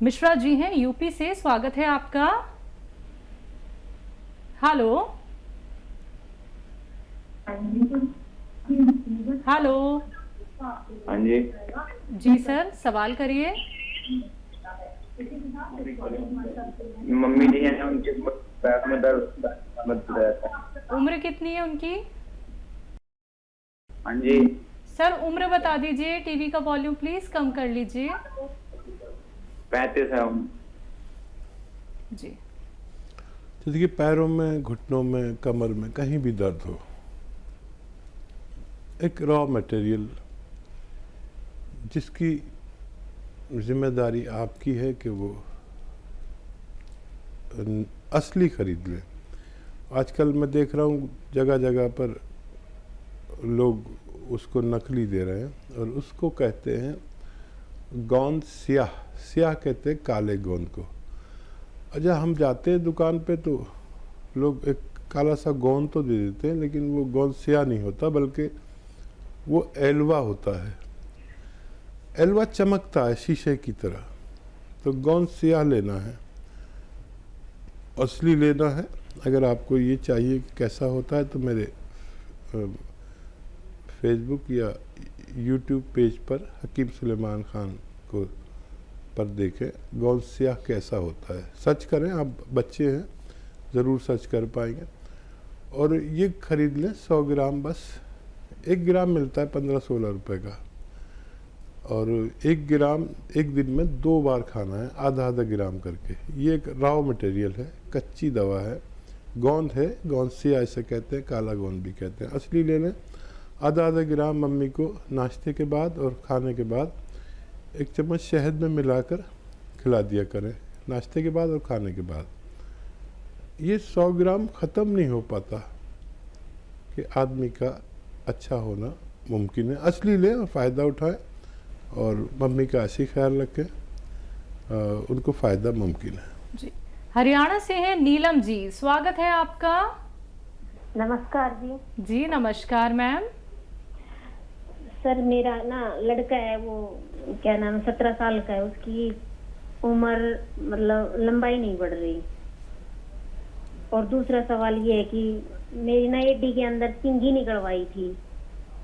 मिश्रा जी हैं यूपी से, स्वागत है आपका। Hello hello. हाँ जी। जी सर, सवाल करिए। मम्मी जी है, उनके पैर में दर्द रहता है। उम्र कितनी है उनकी? हाँ जी। सर उम्र बता दीजिए। टीवी का वॉल्यूम प्लीज कम कर लीजिए। 35 है उम्र। जी। तो देखिए, पैरों में, घुटनों में, कमर में कहीं भी दर्द हो, एक रॉ मटेरियल जिसकी जिम्मेदारी आपकी है कि वो असली खरीद लें। आजकल मैं देख रहा हूँ जगह जगह पर लोग उसको नकली दे रहे हैं और उसको कहते हैं गोंद स्याह। स्याह कहते हैं काले गोंद को। अच्छा, हम जाते हैं दुकान पे तो लोग एक काला सा गोंद तो दे देते हैं, लेकिन वो गोंद स्याह नहीं होता, बल्कि वो एलवा होता है। एलवा चमकता है शीशे की तरह। तो गोंद स्याह लेना है, असली लेना है। अगर आपको ये चाहिए कि कैसा होता है तो मेरे फेसबुक या यूट्यूब पेज पर हकीम सुलेमान ख़ान को पर देखें गोंद स्याह कैसा होता है। सर्च करें, आप बच्चे हैं ज़रूर सर्च कर पाएंगे। और ये ख़रीद लें 100 ग्राम, बस 1 ग्राम मिलता है 15-16 रुपए का। और 1 ग्राम एक दिन में 2 बार खाना है, आधा आधा ग्राम करके। ये एक रॉ मटेरियल है, कच्ची दवा है, गोंद है। गोंद स्याह ऐसे कहते हैं, काला गोंद भी कहते हैं। असली ले लें। आधा आधा ग्राम मम्मी को नाश्ते के बाद और खाने के बाद 1 चम्मच शहद में मिलाकर खिला दिया करें, नाश्ते के बाद और खाने के बाद। ये 100 ग्राम ख़त्म नहीं हो पाता कि आदमी का अच्छा होना मुमकिन है। असली लें और फ़ायदा उठाएं और मम्मी का ऐसी ख्याल रखें, उनको फ़ायदा मुमकिन है। जी। हरियाणा से हैं नीलम जी, स्वागत है आपका। नमस्कार जी। जी नमस्कार मैम। सर मेरा ना लड़का है, वो क्या नाम है, 17 साल का है। उसकी उम्र मतलब लंबाई नहीं बढ़ रही। और दूसरा सवाल ये है कि मेरी ना एडी के अंदर सिंगी निकलवाई थी,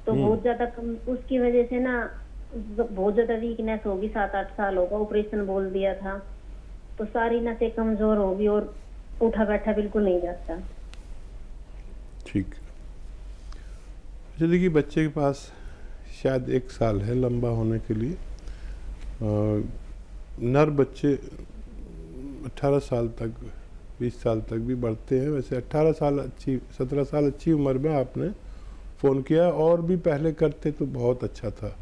तो बहुत ज्यादा उसकी वजह से ना बहुत ज्यादा वीकनेस होगी। 7-8 साल होगा, ऑपरेशन बोल दिया था, तो सारी नसें कमजोर होगी और उठा बैठा बिल्कुल नहीं जाता। ठीक। देखिए, बच्चे के पास शायद 1 साल है लंबा होने के लिए। नर बच्चे 18 साल तक, 20 साल तक भी बढ़ते हैं। वैसे 18 साल अच्छी, 17 साल अच्छी उम्र में आपने फ़ोन किया, और भी पहले करते तो बहुत अच्छा था।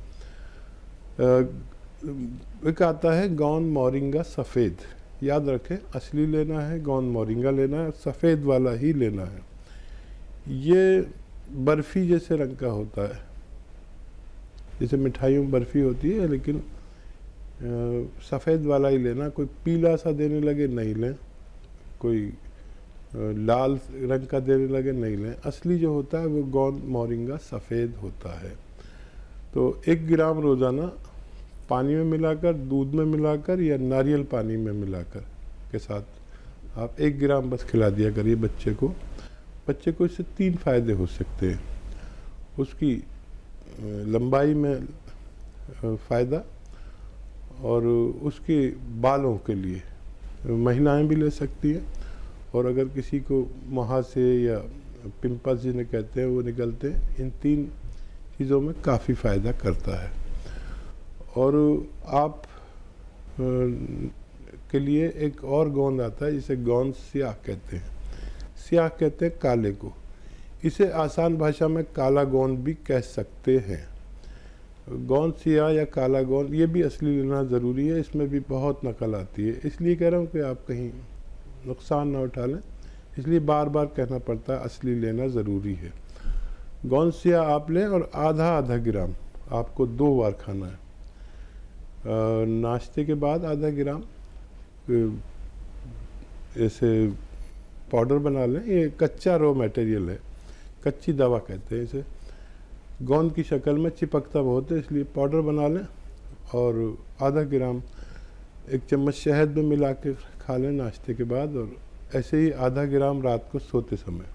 एक आता है गोंद मोरिंगा सफ़ेद, याद रखें, असली लेना है, गोंद मोरिंगा लेना है, सफ़ेद वाला ही लेना है। ये बर्फ़ी जैसे रंग का होता है, जैसे मिठाइयों में बर्फ़ी होती है, लेकिन सफ़ेद वाला ही लेना। कोई पीला सा देने लगे नहीं लें, कोई लाल रंग का देने लगे नहीं लें। असली जो होता है वो गोंद मोरिंगा सफ़ेद होता है। तो 1 ग्राम रोज़ाना पानी में मिलाकर, दूध में मिलाकर या नारियल पानी में मिलाकर के साथ आप 1 ग्राम बस खिला दिया करिए बच्चे को। बच्चे को इससे 3 फ़ायदे हो सकते हैं। उसकी लंबाई में फ़ायदा, और उसके बालों के लिए महिलाएं भी ले सकती हैं। और अगर किसी को मुहासे या पिंपल्स जिन्हें कहते हैं वो निकलते हैं, इन 3 चीज़ों में काफ़ी फ़ायदा करता है। और आप के लिए एक और गोंद आता है जिसे गोंद स्याह कहते हैं। स्याह कहते हैं काले को। इसे आसान भाषा में काला गोंद भी कह सकते हैं। गोंद स्याह या काला गोंद, ये भी असली लेना ज़रूरी है। इसमें भी बहुत नकल आती है, इसलिए कह रहा हूँ कि आप कहीं नुकसान ना उठा लें, इसलिए बार बार कहना पड़ता है असली लेना ज़रूरी है। गोंद स्याह आप लें और आधा आधा ग्राम आपको 2 बार खाना है। नाश्ते के बाद आधा ग्राम ऐसे पाउडर बना लें। ये कच्चा रॉ मटेरियल है, कच्ची दवा कहते हैं इसे। गोंद की शक्ल में चिपकता बहुत है, इसलिए पाउडर बना लें और आधा ग्राम 1 चम्मच शहद में मिला के खा लें नाश्ते के बाद, और ऐसे ही आधा ग्राम रात को सोते समय।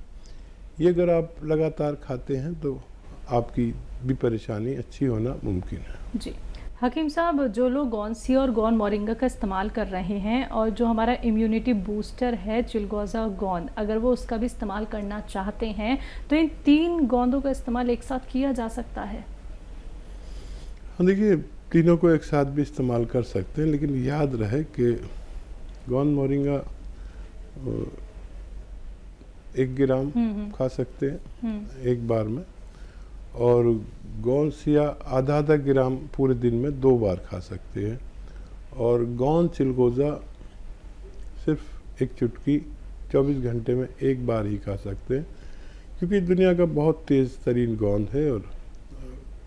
ये अगर आप लगातार खाते हैं तो आपकी भी परेशानी अच्छी होना मुमकिन है। जी हकीम साहब, जो लोग गौनसिया और गौन मोरिंगा का इस्तेमाल कर रहे हैं और जो हमारा इम्यूनिटी बूस्टर है चिलगोज़ा गोंद, अगर वो उसका भी इस्तेमाल करना चाहते हैं तो इन 3 गोंदों का इस्तेमाल एक साथ किया जा सकता है? हाँ, देखिए तीनों को एक साथ भी इस्तेमाल कर सकते हैं, लेकिन याद रहे कि गोंद मोरिंगा 1 ग्राम खा सकते हैं एक बार में, और गौनसिया आधा ग्राम पूरे दिन में 2 बार खा सकते हैं, और गोंद चिलगोज़ा सिर्फ 1 चुटकी 24 घंटे में 1 बार ही खा सकते हैं, क्योंकि दुनिया का बहुत तेज़ तरीन गोंद है और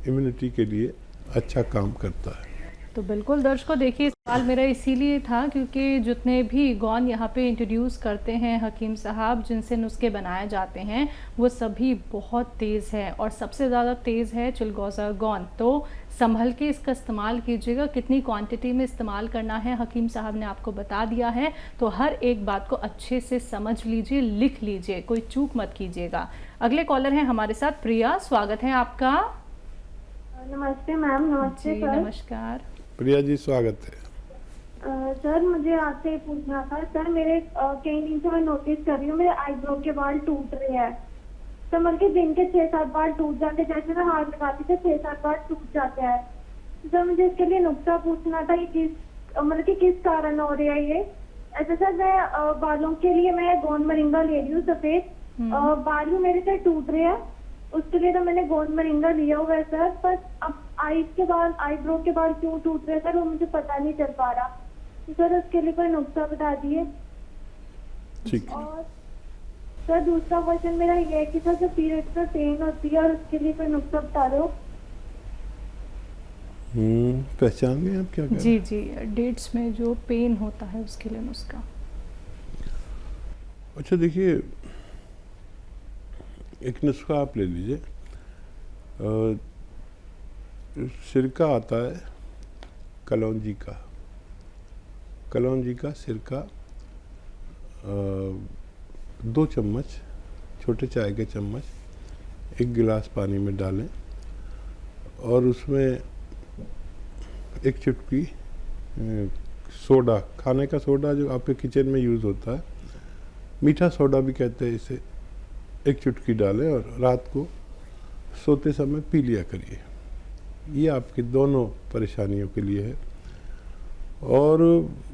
इम्यूनिटी के लिए अच्छा काम करता है। तो बिल्कुल दर्शकों, देखिए सवाल मेरा इसीलिए था क्योंकि जितने भी गौन यहाँ पे इंट्रोड्यूस करते हैं हकीम साहब, जिनसे नुस्खे बनाए जाते हैं, वो सभी बहुत तेज़ हैं और सबसे ज़्यादा तेज़ है चिलगोज़ा गौन। तो संभल के इसका इस्तेमाल कीजिएगा, कितनी क्वांटिटी में इस्तेमाल करना है हकीम साहब ने आपको बता दिया है, तो हर एक बात को अच्छे से समझ लीजिए, लिख लीजिए, कोई चूक मत कीजिएगा। अगले कॉलर हैं हमारे साथ प्रिया, स्वागत है आपका। नमस्ते मैम। नमस्ते जी सर। नमस्कार। प्रिया जी स्वागत है। सर मुझे आपसे पूछना था सर, मेरे कई दिन से मैं नोटिस कर रही हूँ मेरे आईब्रो के बाल टूट रहे हैं। तो मतलब कि दिन के 6-7 बार टूट जाते हैं, जैसे मैं हाथ लगाती थी 6-7 बार टूट जाते हैं। सर मुझे इसके लिए नुस्खा पूछना था, ये मतलब कि किस कारण हो रहा है ये। ऐसे सर मैं बालों के लिए मैं गोंद मोरिंगा ले रही हूँ सफेद, बाल भी मेरे से टूट रहे हैं, उसके लिए तो मैंने गोंद मोरिंगा लिया हुआ है सर, पर अब आईज के बाल, आईब्रो के बाल क्यों टूट रहे हैं सर, वो मुझे पता नहीं चल पा रहा। तो सर उसके लिए कोई नुस्खा बता दिए। ठीक है। और सर दूसरा क्वेश्चन मेरा ये है कि सर जो पीरियड्स में पेन होती है और उसके लिए कोई नुस्खा बता दो। पहचान गए आप क्या कह रहे हैं? जी, डेट्स में जो पेन होता है उसके लिए नुस्खा। अच्छा देखिए, एक नुस्खा आप ले लीजिए। सिरका आता है कलौंजी का सिरका, 2 चम्मच, छोटे चाय के चम्मच 1 गिलास पानी में डालें, और उसमें 1 चुटकी सोडा, खाने का सोडा जो आपके किचन में यूज़ होता है, मीठा सोडा भी कहते हैं इसे, 1 चुटकी डालें और रात को सोते समय पी लिया करिए। ये आपकी दोनों परेशानियों के लिए है। और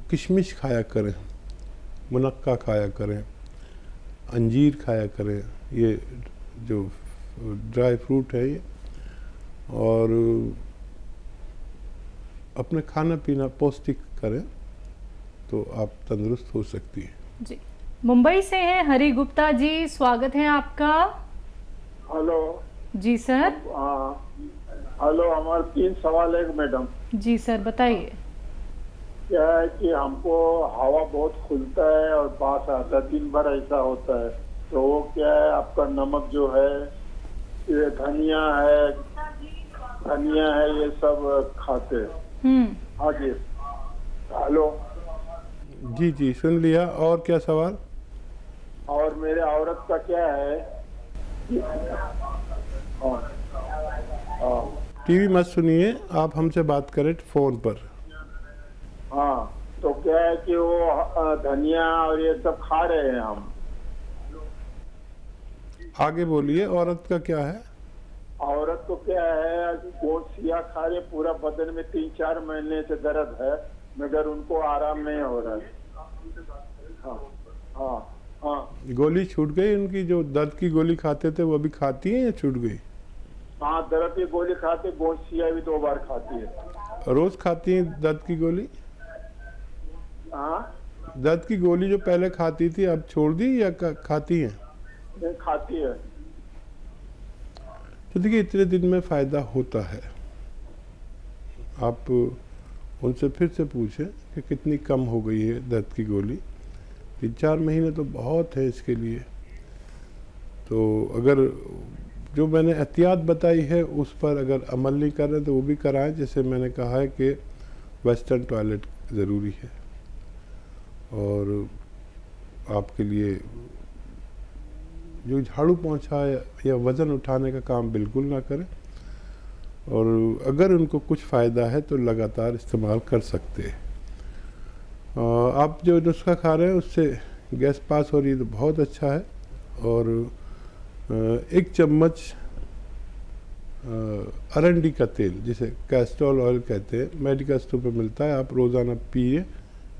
किशमिश खाया करें, मुनक्का खाया करें, अंजीर खाया करें, ये जो ड्राई फ्रूट है ये, और अपने खाना पीना पौष्टिक करें तो आप तंदुरुस्त हो सकती हैं। जी मुंबई से हैं हरि गुप्ता जी, स्वागत है आपका। हेलो जी सर। हेलो, हमारे 3 सवाल है मैडम। जी सर बताइए। क्या है कि हमको हवा बहुत खुलता है और बास आता है, 3 बार ऐसा होता है, तो वो क्या है आपका नमक जो है, ये धनिया है ये सब खाते हैं। हाँ जी। हेलो जी सुन लिया। और क्या सवाल? और मेरे औरत का क्या है? टीवी मत सुनिए, आप हमसे बात करें फ़ोन पर। हाँ, तो क्या है कि वो धनिया और ये सब खा रहे हैं हम। आगे बोलिए, औरत का क्या है? औरत को क्या है, वो सिया खा रहे, पूरा बदन में 3-4 महीने से दर्द है, मगर उनको आराम नहीं हो रहा है। हाँ। गोली छूट गई उनकी? जो दर्द की गोली खाते थे वो अभी खाती हैं या छूट गई? हाँ, दर्द की गोली खाते, गोसिया भी 2 बार खाती है। रोज खाती हैं दर्द की गोली? हाँ, दर्द की गोली जो पहले खाती थी अब छोड़ दी या खाती हैं? नहीं खाती है। तो देखिए, इतने दिन में फ़ायदा होता है। आप उनसे फिर से पूछें कि कितनी कम हो गई है दर्द की गोली। 3-4 महीने तो बहुत है इसके लिए। तो अगर जो मैंने एहतियात बताई है उस पर अगर अमल नहीं कर रहे तो वो भी कराएं। जैसे मैंने कहा है कि वेस्टर्न टॉयलेट ज़रूरी है। और आपके लिए जो झाड़ू पोंछा या वज़न उठाने का काम बिल्कुल ना करें, और अगर उनको कुछ फ़ायदा है तो लगातार इस्तेमाल कर सकते हैं। आप जो नुस्खा खा रहे हैं उससे गैस पास हो रही है तो बहुत अच्छा है। और 1 चम्मच अरंडी का तेल, जिसे कैस्ट्रोल ऑयल कहते हैं, मेडिकल स्टोर पर मिलता है, आप रोज़ाना पिए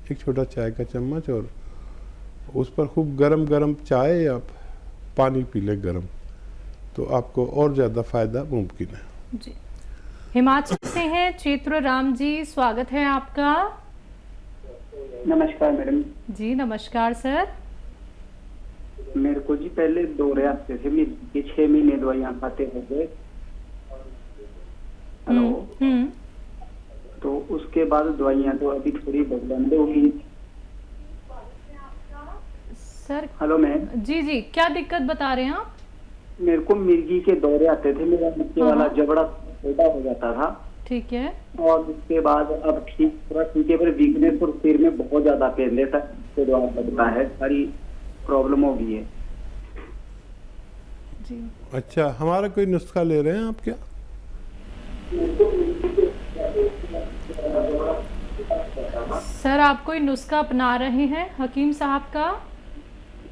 1 छोटा चाय का चम्मच, और उस पर खूब गरम गरम चाय या पानी पी लें गरम, तो आपको और ज़्यादा फ़ायदा मुमकिन है। जी, हिमाचल से हैं चेत्र राम जी, स्वागत है आपका। नमस्कार मैडम जी नमस्कार सर। मेरे को जी पहले दौरे आते थे, मेरे 6 महीने दवाइयाँ खाते हो गए। हेलो। तो उसके बाद दवाइयाँ तो अभी थोड़ी बंद होगी सर। Hello ma'am. जी जी, क्या दिक्कत बता रहे हैं आप? मेरे को मिर्गी के दौरे आते थे, मेरा नीचे वाला जबड़ा छोटा हो जाता था। ठीक है। और उसके बाद अब थोड़ा ठीक है, पर वीकनेस और सिर में बहुत ज्यादा पेन रहता है, तो दवा लगता है, सारी प्रॉब्लम हो गई है जी। अच्छा, हमारा कोई नुस्खा ले रहे हैं आप क्या? सर आप कोई नुस्खा अपना रहे हैं हकीम साहब का?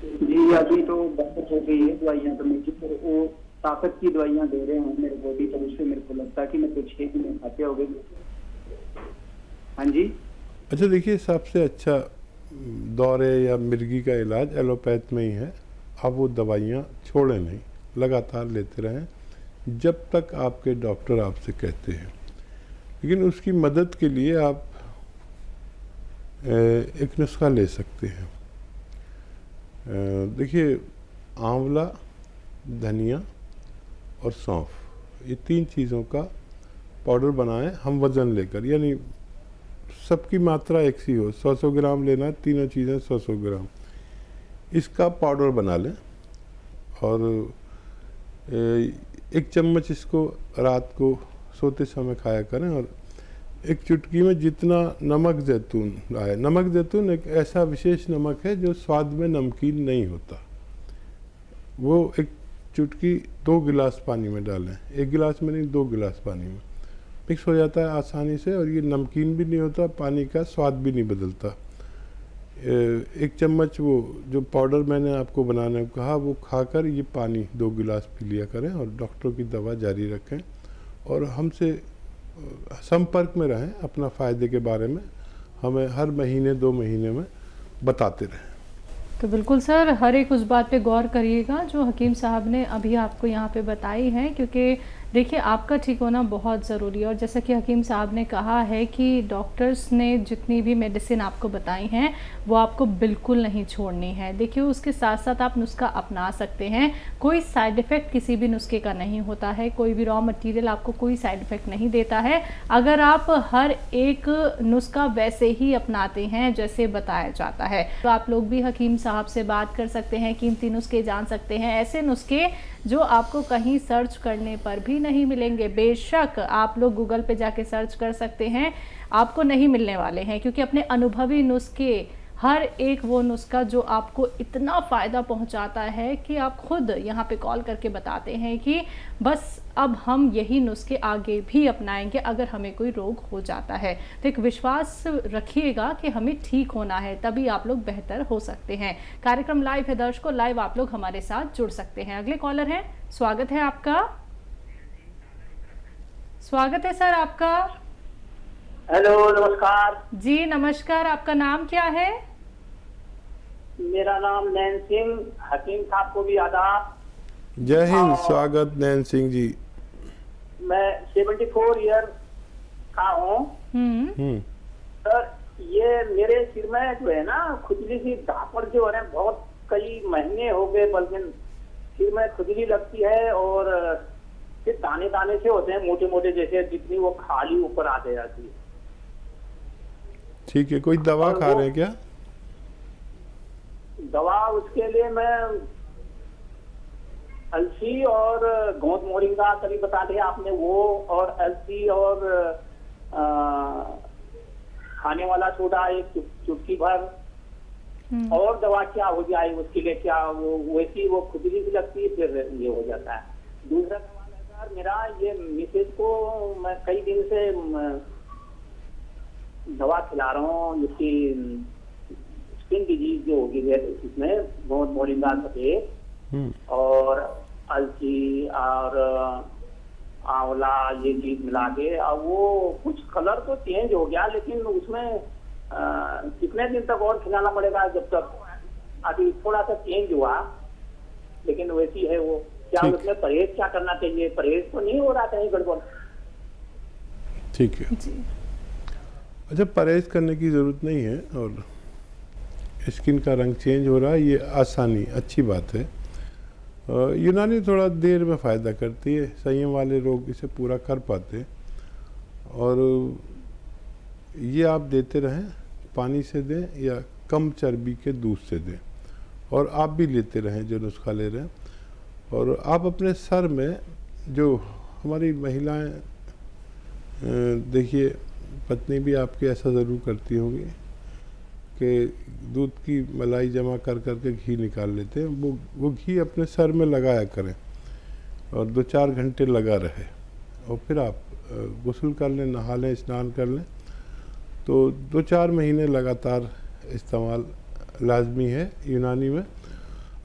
जी अभी तो बहुत हो गई है दवाइयाँ, तो मेरी पर वो ताकत की दवाइयाँ दे रहे हैं मेरे बॉडी पर, उससे मेरे को लगता है कि मैं तो 6 महीने खाते हो गए। हाँ जी। अच्छा देखिए, सबसे अच्छा दौरे या मिर्गी का इलाज एलोपैथ में ही है। आप वो दवाइयाँ छोड़ें नहीं, लगातार लेते रहें जब तक आपके डॉक्टर आपसे कहते हैं। लेकिन उसकी मदद के लिए आप एक नुस्खा ले सकते हैं। देखिए, आंवला, धनिया और सौंफ, ये 3 चीज़ों का पाउडर बनाएं हम वज़न लेकर, यानी सबकी मात्रा एक सी हो, 100-100 ग्राम लेना है, तीनों चीज़ें 100-100 ग्राम, इसका पाउडर बना लें। और 1 चम्मच इसको रात को सोते समय खाया करें। और 1 चुटकी में जितना नमक जैतून आए, नमक जैतून एक ऐसा विशेष नमक है जो स्वाद में नमकीन नहीं होता, वो 1 चुटकी 2 गिलास पानी में डालें, 1 गिलास में नहीं 2 गिलास पानी में मिक्स हो जाता है आसानी से, और ये नमकीन भी नहीं होता, पानी का स्वाद भी नहीं बदलता। 1 चम्मच वो जो पाउडर मैंने आपको बनाने को कहा वो खाकर ये पानी 2 गिलास पी लिया करें, और डॉक्टर की दवा जारी रखें, और हमसे संपर्क में रहें। अपना फ़ायदे के बारे में हमें हर महीने 2 महीने में बताते रहें। तो बिल्कुल सर, हर एक उस बात पे गौर करिएगा जो हकीम साहब ने अभी आपको यहाँ पे बताई है, क्योंकि देखिए आपका ठीक होना बहुत ज़रूरी है। और जैसा कि हकीम साहब ने कहा है कि डॉक्टर्स ने जितनी भी मेडिसिन आपको बताई हैं वो आपको बिल्कुल नहीं छोड़नी है। देखिए उसके साथ साथ आप नुस्खा अपना सकते हैं, कोई साइड इफ़ेक्ट किसी भी नुस्खे का नहीं होता है, कोई भी रॉ मटेरियल आपको कोई साइड इफ़ेक्ट नहीं देता है अगर आप हर एक नुस्खा वैसे ही अपनाते हैं जैसे बताया जाता है। तो आप लोग भी हकीम साहब से बात कर सकते हैं, कीमती नुस्खे जान सकते हैं, ऐसे नुस्खे जो आपको कहीं सर्च करने पर भी नहीं मिलेंगे। बेशक आप लोग गूगल पे जाके सर्च कर सकते हैं, आपको नहीं मिलने वाले हैं, क्योंकि अपने अनुभवी नुस्खे, हर एक वो नुस्खा जो आपको इतना फ़ायदा पहुंचाता है कि आप खुद यहाँ पे कॉल करके बताते हैं कि बस अब हम यही नुस्खे आगे भी अपनाएंगे अगर हमें कोई रोग हो जाता है। तो एक विश्वास रखिएगा कि हमें ठीक होना है, तभी आप लोग बेहतर हो सकते हैं। कार्यक्रम लाइव है दर्शकों, लाइव आप लोग हमारे साथ जुड़ सकते हैं। अगले कॉलर हैं, स्वागत है आपका। स्वागत है सर आपका। हेलो नमस्कार जी नमस्कार, आपका नाम क्या है? मेरा नाम नैन सिंह। हकीम साहब को भी आदाब। जय हिंद, स्वागत नैन सिंह जी। मैं 74 ईयर का हूँ सर। ये मेरे सिर में जो है ना खुजली सी धापड़ जो है बहुत कई महीने हो गए, बल्कि सिर में खुजली लगती है और फिर दाने दाने से होते हैं मोटे मोटे, जैसे जितनी वो खाली ऊपर आते जाती है। ठीक है, कोई दवा खा रहे हैं क्या? दवा उसके लिए मैं अलसी और गोंद मोरिंगा कभी बता दिया आपने, वो और अलसी और खाने वाला सोडा एक चुटकी भर, और दवा क्या हो जाए उसके लिए, क्या वो वैसी वो खुजली भी लगती है, फिर ये हो जाता है। दूसरा सवाल है सर मेरा, ये मिसेज को मैं कई दिन से दवा खिला रहा हूँ, जिसकी स्किन डिजीज जो होगी है, इसमें बहुत मोरिंगा सफेद और अलसी और आंवला ये चीज मिला के, और वो कुछ कलर तो चेंज हो गया, लेकिन उसमें कितने दिन तक और खिलाना पड़ेगा? जब तक अभी थोड़ा सा चेंज हुआ, लेकिन वैसी है वो। क्या उसमें परहेज क्या करना चाहिए? परहेज तो नहीं हो रहा कहीं गड़बड़? ठीक है जी। अच्छा, परहेज करने की ज़रूरत नहीं है, और स्किन का रंग चेंज हो रहा है, ये आसानी अच्छी बात है। यूनानी थोड़ा देर में फ़ायदा करती है, संयम वाले लोग इसे पूरा कर पाते हैं। और ये आप देते रहें, पानी से दें या कम चर्बी के दूध से दें, और आप भी लेते रहें जो नुस्खा ले रहे हैं। और आप अपने सर में, जो हमारी महिलाएं, देखिए पत्नी भी आपकी ऐसा ज़रूर करती होंगी कि दूध की मलाई जमा कर करके घी निकाल लेते हैं, वो घी अपने सर में लगाया करें और 2-4 घंटे लगा रहे, और फिर आप गुस्ल कर लें, नहा लें, स्नान कर लें। तो 2-4 महीने लगातार इस्तेमाल लाजमी है यूनानी में।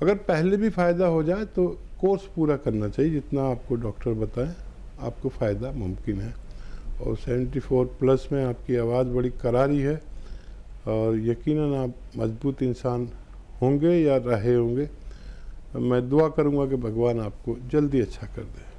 अगर पहले भी फ़ायदा हो जाए तो कोर्स पूरा करना चाहिए, जितना आपको डॉक्टर बताएं आपको फ़ायदा मुमकिन है। और 74 प्लस में आपकी आवाज़ बड़ी करारी है, और यकीनन आप मजबूत इंसान होंगे या रहे होंगे। मैं दुआ करूंगा कि भगवान आपको जल्दी अच्छा कर दे।